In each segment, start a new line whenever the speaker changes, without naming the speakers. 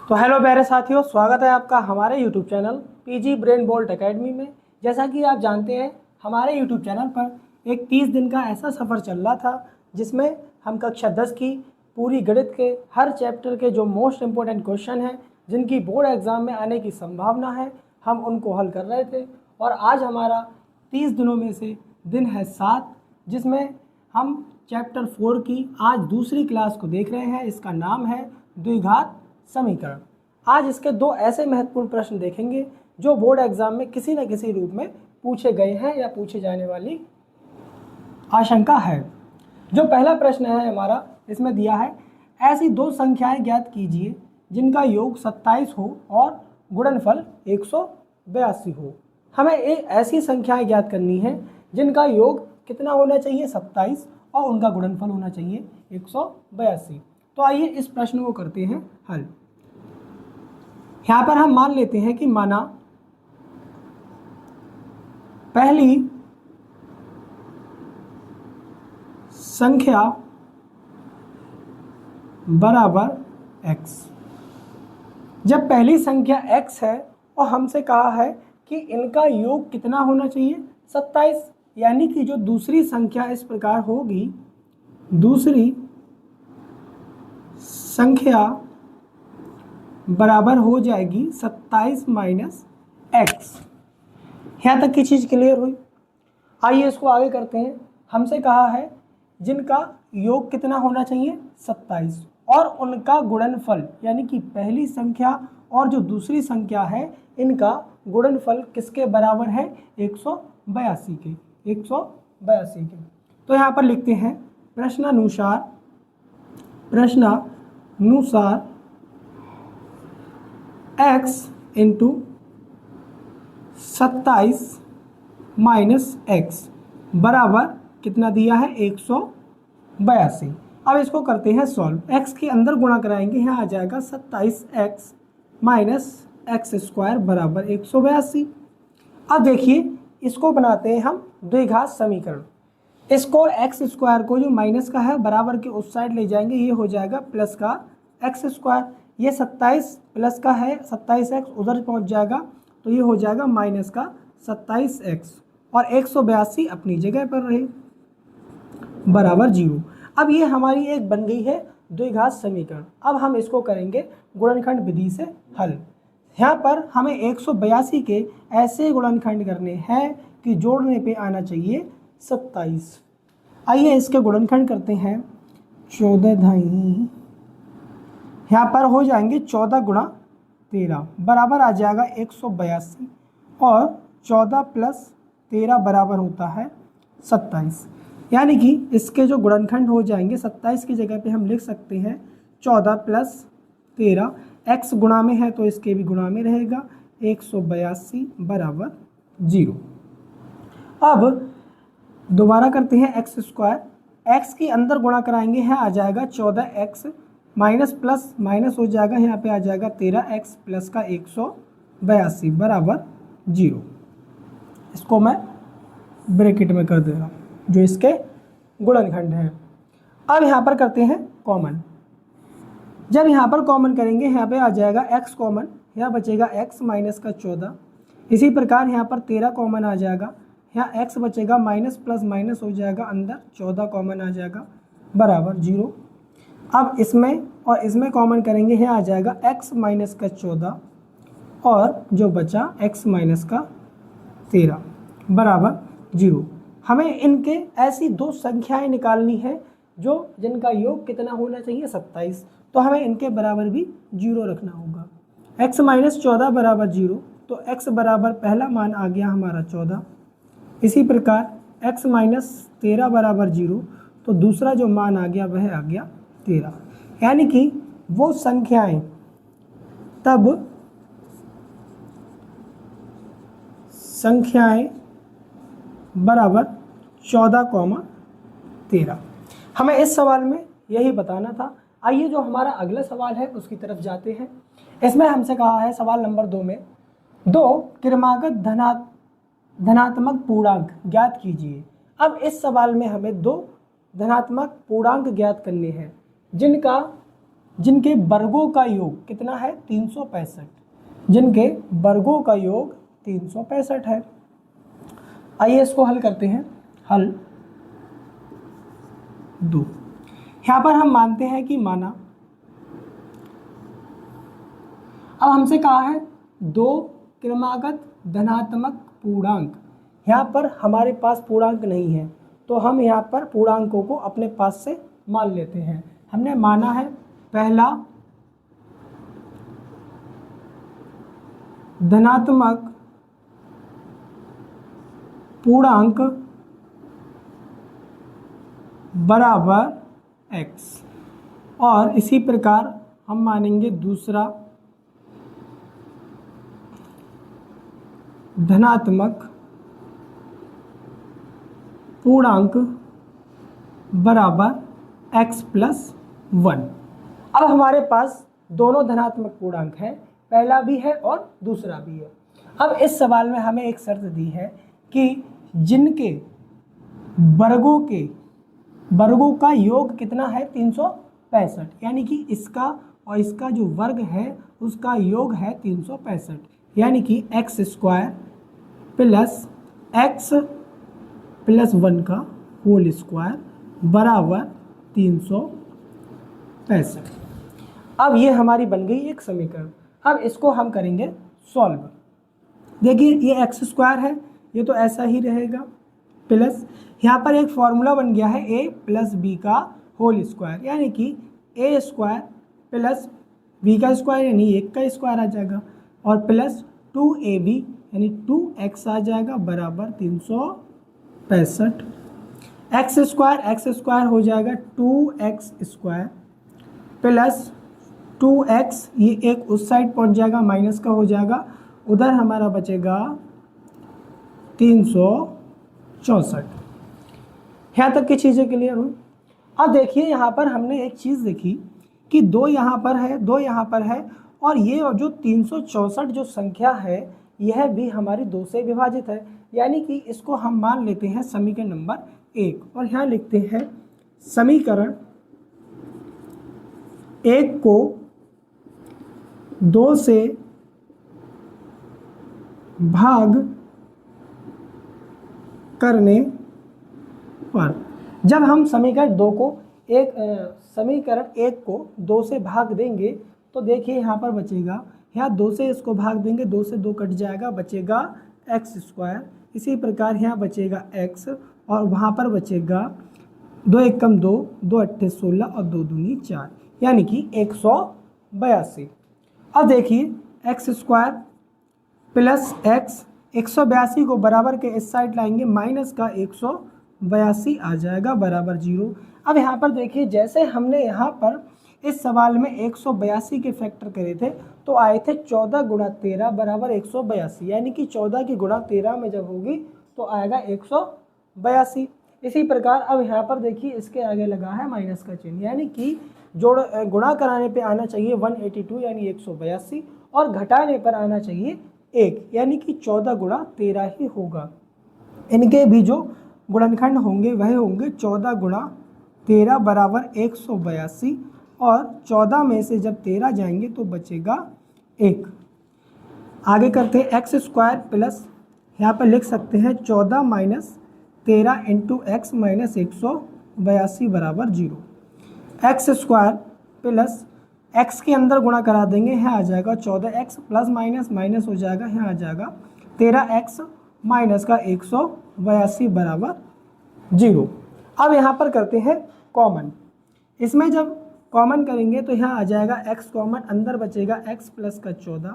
तो हेलो प्यारे साथियों, स्वागत है आपका हमारे YouTube channel PG brain bolt academy में। जैसा कि आप जानते हैं, हमारे यूट्यूब चैनल पर एक 30 दिन का ऐसा सफ़र चल रहा था जिसमें हम कक्षा 10 की पूरी गणित के हर चैप्टर के जो मोस्ट इम्पोर्टेंट क्वेश्चन हैं, जिनकी बोर्ड एग्ज़ाम में आने की संभावना है, हम उनको हल कर रहे थे। और आज हमारा 30 दिनों में से दिन है 7, जिसमें हम चैप्टर 4 की आज दूसरी क्लास को देख रहे हैं। इसका नाम है द्विघात समीकरण। आज इसके दो ऐसे महत्वपूर्ण प्रश्न देखेंगे जो बोर्ड एग्जाम में किसी न किसी रूप में पूछे गए हैं या पूछे जाने वाली आशंका है। जो पहला प्रश्न है हमारा, इसमें दिया है ऐसी दो संख्याएं ज्ञात कीजिए जिनका योग 27 हो और गुणनफल 182 हो। हमें एक ऐसी संख्याएं ज्ञात करनी है जिनका योग कितना होना चाहिए, 27, और उनका गुणनफल होना चाहिए 182। तो आइए इस प्रश्न को करते हैं हल। यहाँ पर हम मान लेते हैं कि माना पहली संख्या बराबर x। जब पहली संख्या x है और हमसे कहा है कि इनका योग कितना होना चाहिए, 27, यानी कि जो दूसरी संख्या इस प्रकार होगी, दूसरी संख्या बराबर हो जाएगी 27 माइनस x। यहाँ तक की चीज़ क्लियर हुई। आइए इसको आगे करते हैं। हमसे कहा है जिनका योग कितना होना चाहिए, 27, और उनका गुणनफल, यानी कि पहली संख्या और जो दूसरी संख्या है, इनका गुणनफल किसके बराबर है, 182 के। 182 के। तो यहाँ पर लिखते हैं प्रश्नानुसार x इंटू 27 माइनस x बराबर कितना दिया है, 182। अब इसको करते हैं सॉल्व। x के अंदर गुणा कराएंगे, यहाँ आ जाएगा 27x माइनस एक्स स्क्वायर बराबर 182। अब देखिए इसको बनाते हैं हम द्विघात समीकरण। इसको एक्स स्क्वायर को जो माइनस का है बराबर के उस साइड ले जाएंगे, ये हो जाएगा प्लस का एक्स स्क्वायर। ये 27 प्लस का है, 27x उधर पहुंच जाएगा, तो ये हो जाएगा माइनस का 27x, और 182 अपनी जगह पर रहे बराबर 0। अब ये हमारी एक बन गई है द्विघात समीकरण। अब हम इसको करेंगे गुणनखंड विधि से हल। यहाँ पर हमें 182 के ऐसे गुणनखंड करने हैं कि जोड़ने पे आना चाहिए 27। आइए इसके गुणनखंड करते हैं। 14 यहाँ पर हो जाएंगे 14 गुणा 13 बराबर आ जाएगा 182, और 14 प्लस 13 बराबर होता है 27। यानी कि इसके जो गुणनखंड हो जाएंगे, 27 की जगह पे हम लिख सकते हैं 14 प्लस 13, x गुणा में है तो इसके भी गुणा में रहेगा, 182 बराबर 0। अब दोबारा करते हैं एक्स स्क्वायर। एक्स के अंदर गुणा कराएंगे, यहाँ आ जाएगा 14x माइनस प्लस माइनस हो जाएगा, यहाँ पे आ जाएगा 13x प्लस का 182 बराबर 0। इसको मैं ब्रैकेट में कर दे रहा हूँ जो इसके गुणनखंड हैं। अब यहाँ पर करते हैं कॉमन। जब यहाँ पर कॉमन करेंगे, यहाँ पे आ जाएगा x कॉमन, यहाँ बचेगा x माइनस का 14। इसी प्रकार यहाँ पर 13 कॉमन आ जाएगा, यहाँ x बचेगा, माइनस प्लस माइनस हो जाएगा, अंदर 14 कॉमन आ जाएगा बराबर 0। अब इसमें और इसमें कॉमन करेंगे, यहाँ आ जाएगा x माइनस का 14 और जो बचा x माइनस का 13 बराबर 0। हमें इनके ऐसी दो संख्याएं निकालनी है जो जिनका योग कितना होना चाहिए, 27। तो हमें इनके बराबर भी 0 रखना होगा। x माइनस 14 बराबर 0, तो x बराबर पहला मान आ गया हमारा 14। इसी प्रकार x माइनस 13 बराबर 0, तो दूसरा जो मान आ गया वह आ गया 13। यानी कि वो संख्याएं तब संख्याएं बराबर 14,13। हमें इस सवाल में यही बताना था। आइए जो हमारा अगला सवाल है उसकी तरफ जाते हैं। इसमें हमसे कहा है सवाल नंबर 2 में, दो क्रमागत धनात्मक पूर्णांक ज्ञात कीजिए। अब इस सवाल में हमें दो धनात्मक पूर्णांक ज्ञात करने हैं जिनका जिनके वर्गों का योग कितना है 365, जिनके वर्गों का योग 365 है। आइए इसको हल करते हैं। हल 2, यहाँ पर हम मानते हैं कि माना, अब हमसे कहा है दो क्रमागत धनात्मक पूर्णांक। यहाँ पर हमारे पास पूर्णांक नहीं है तो हम यहाँ पर पूर्णांकों को अपने पास से मान लेते हैं। हमने माना है पहला धनात्मक पूर्णांक बराबर x, और इसी प्रकार हम मानेंगे दूसरा धनात्मक पूर्णांक बराबर x प्लस 1। अब हमारे पास दोनों धनात्मक पूर्णांक हैं, पहला भी है और दूसरा भी है। अब इस सवाल में हमें एक शर्त दी है कि जिनके वर्गों का योग कितना है 365, यानी कि इसका और इसका जो वर्ग है उसका योग है 365, यानी कि x square plus x plus 1 का होल स्क्वायर बराबर 365। अब ये हमारी बन गई एक समीकरण। अब इसको हम करेंगे सॉल्व। देखिए ये एक्स स्क्वायर है, ये तो ऐसा ही रहेगा, प्लस यहाँ पर एक फॉर्मूला बन गया है a प्लस बी का होल स्क्वायर, यानी कि a स्क्वायर प्लस b का स्क्वायर यानी 1 का स्क्वायर आ जाएगा, और प्लस 2ab यानी 2x आ जाएगा बराबर 365। एक्स स्क्वायर हो जाएगा 2x स्क्वायर प्लस 2x, ये एक उस साइड पहुंच जाएगा माइनस का हो जाएगा, उधर हमारा बचेगा 364। यहाँ तक की चीज़ें क्लियर हुई। अब देखिए यहाँ पर हमने एक चीज़ देखी कि 2 यहाँ पर है, 2 यहाँ पर है, और ये जो 364 जो संख्या है यह भी हमारी 2 से विभाजित है, यानी कि इसको हम मान लेते हैं समीकरण नंबर 1, और यहाँ लिखते हैं समीकरण 1 को 2 से भाग करने पर, जब हम समीकरण 2 को समीकरण 1 को 2 से भाग देंगे तो देखिए यहाँ पर बचेगा, यहाँ 2 से इसको भाग देंगे, 2 से 2 कट जाएगा, बचेगा एक्स स्क्वायर। इसी प्रकार यहाँ बचेगा x, और वहाँ पर बचेगा 2 1 कम 2, 2 8 16 और 2 दूनी 4, यानी कि 182। अब देखिए एक्स स्क्वायर प्लस एक्स, 182 को बराबर के इस साइड लाएंगे, माइनस का 182 आ जाएगा बराबर 0। अब यहाँ पर देखिए जैसे हमने यहाँ पर इस सवाल में 182 के फैक्टर करे थे तो आए थे 14 गुणा 13 बराबर 182, यानी कि 14 की गुणा 13 में जब होगी तो आएगा 182। इसी प्रकार अब यहाँ पर देखिए इसके आगे लगा है माइनस का चिन्ह, यानी कि गुणा कराने पे आना चाहिए 182 यानी 182, और घटाने पर आना चाहिए 1, यानी कि 14 गुणा 13 ही होगा। इनके भी जो गुणनखंड होंगे वह होंगे 14 गुणा 13 बराबर 182, और 14 में से जब 13 जाएंगे तो बचेगा 1। आगे करते हैं एक्स स्क्वायर प्लस, यहाँ पर लिख सकते हैं 14 माइनस 13 इंटू एक्स माइनस 182 बराबर 0। एक्स स्क्वायर प्लस एक्स के अंदर गुणा करा देंगे, यहाँ आ जाएगा 14x प्लस माइनस माइनस हो जाएगा, यहाँ आ जाएगा 13x माइनस का 182 बराबर 0। अब यहाँ पर करते हैं कॉमन। इसमें जब कॉमन करेंगे तो यहाँ आ जाएगा x कॉमन, अंदर बचेगा x प्लस का 14।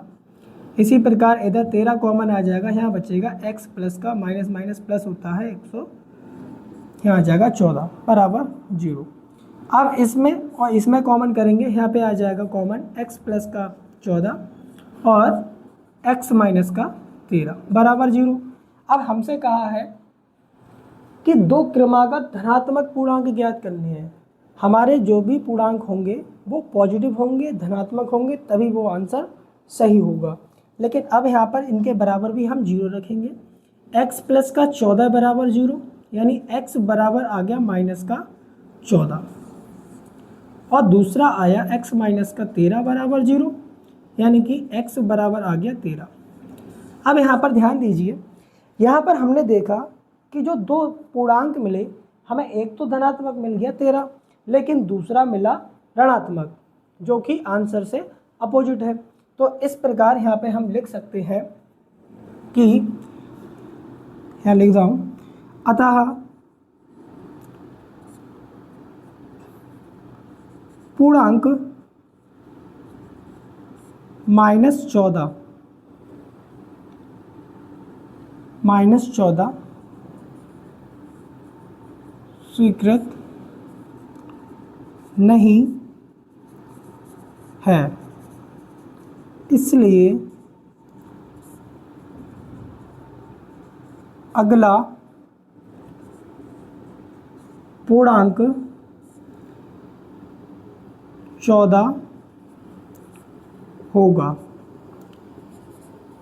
इसी प्रकार इधर 13 कॉमन आ जाएगा, यहाँ बचेगा x प्लस का माइनस माइनस प्लस होता है 100, यहाँ आ जाएगा 14 बराबर 0। अब इसमें और इसमें कॉमन करेंगे, यहाँ पे आ जाएगा कॉमन x प्लस का 14 और x माइनस का 13 बराबर 0। अब हमसे कहा है कि 2 क्रमागत धनात्मक पूर्णांक ज्ञात करने हैं। हमारे जो भी पूर्णांक होंगे वो पॉजिटिव होंगे, धनात्मक होंगे, तभी वो आंसर सही होगा। लेकिन अब यहाँ पर इनके बराबर भी हम 0 रखेंगे। x प्लस का 14 बराबर 0, यानी x बराबर आ गया माइनस का 14। और दूसरा आया x माइनस का 13 बराबर 0, यानी कि x बराबर आ गया 13। अब यहाँ पर ध्यान दीजिए, यहाँ पर हमने देखा कि जो दो पूर्णांक मिले, हमें एक तो धनात्मक मिल गया 13, लेकिन दूसरा मिला ऋणात्मक, जो कि आंसर से अपोजिट है। तो इस प्रकार यहाँ पे हम लिख सकते हैं कि, यहाँ लिख रहा हूँ, अतः पूर्णांक -14 स्वीकृत नहीं है, इसलिए अगला पूर्णांक 14 होगा।